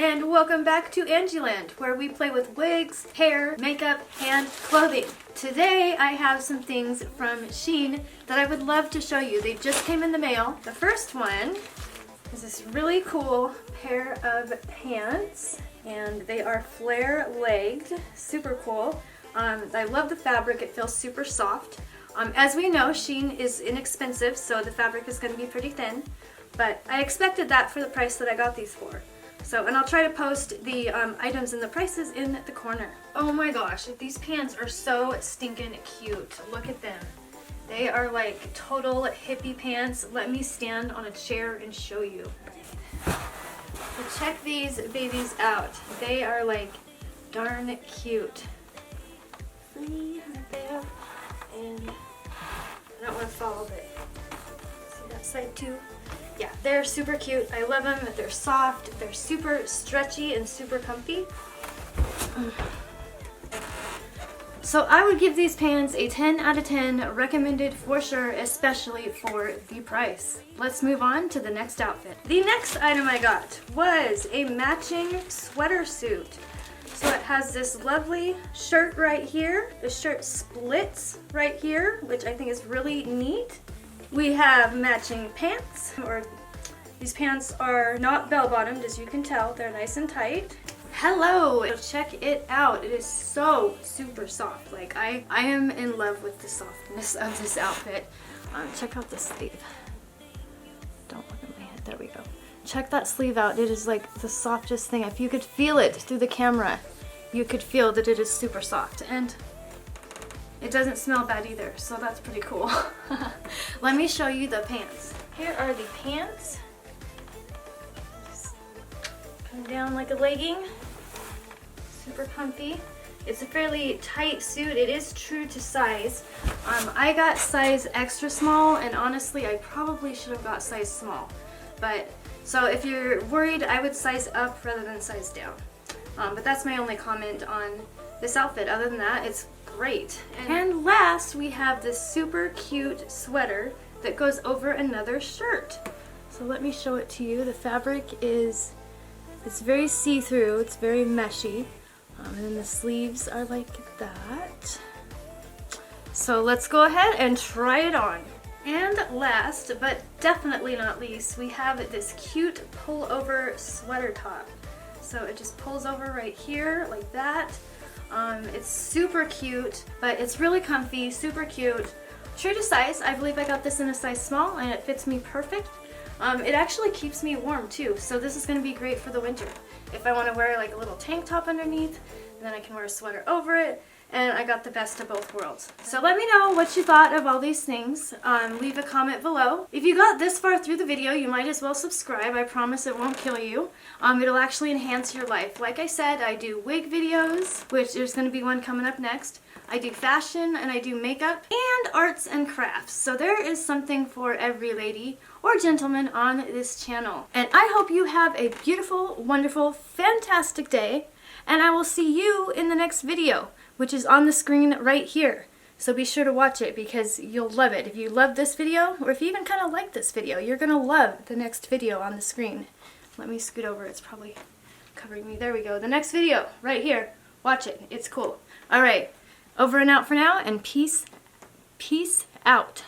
and welcome back to Angieland, where we play with wigs, hair, makeup, and clothing. Today I have some things from Shein that I would love to show you. They just came in the mail. The first one is this really cool pair of pants, and they are flare-legged, super cool. I love the fabric, it feels super soft. As we know, Shein is inexpensive, so the fabric is going to be pretty thin, but I expected that for the price that I got these for. So, and I'll try to post the items and the prices in the corner. Oh my gosh, these pants are so stinking cute. Look at them. They are like total hippie pants. Let me stand on a chair and show you. So check these babies out. They are like darn cute. Free right there. And I don't want to fall, but see that side too? Yeah, they're super cute. I love them. They're soft. They're super stretchy and super comfy. So I would give these pants a 10 out of 10, recommended for sure, especially for the price. Let's move on to the next outfit. The next item I got was a matching sweater suit. So it has this lovely shirt right here. The shirt splits right here, which I think is really neat. We have matching pants, or these pants are not bell-bottomed, as you can tell. They're nice and tight. Hello! Check it out. It is so super soft. Like, I am in love with the softness of this outfit. Check out the sleeve. Don't look at my head. There we go. Check that sleeve out. It is like the softest thing. If you could feel it through the camera, you could feel that it is super soft. And it doesn't smell bad either, so that's pretty cool. Let me show you the pants. Here are the pants. Just come down like a legging. Super comfy. It's a fairly tight suit. It is true to size. I got size extra small, and honestly, I probably should have got size small. But so if you're worried, I would size up rather than size down. But that's my only comment on this outfit. Other than that, it's great. And last, we have this super cute sweater that goes over another shirt. So let me show it to you. The fabric is, it's very see-through, it's very meshy. And then the sleeves are like that. So let's go ahead and try it on. And last, but definitely not least, we have this cute pull-over sweater top. So it just pulls over right here like that. It's super cute, but it's really comfy, super cute. True to size. I believe I got this in a size small, and it fits me perfect. It actually keeps me warm too, so this is going to be great for the winter. If I want to wear like a little tank top underneath, and then I can wear a sweater over it, and I got the best of both worlds. So let me know what you thought of all these things. Leave a comment below. If you got this far through the video, you might as well subscribe. I promise it won't kill you. It'll actually enhance your life. Like I said, I do wig videos, which there's going to be one coming up next. I do fashion, and I do makeup, and arts and crafts. So there is something for every lady or gentleman on this channel. And I hope you have a beautiful, wonderful, fantastic day, and I will see you in the next video, which is on the screen right here. So be sure to watch it because you'll love it. If you love this video, or if you even kind of like this video, you're going to love the next video on the screen. Let me scoot over. It's probably covering me. There we go. The next video right here. Watch it. It's cool. All right. Over and out for now, and peace out.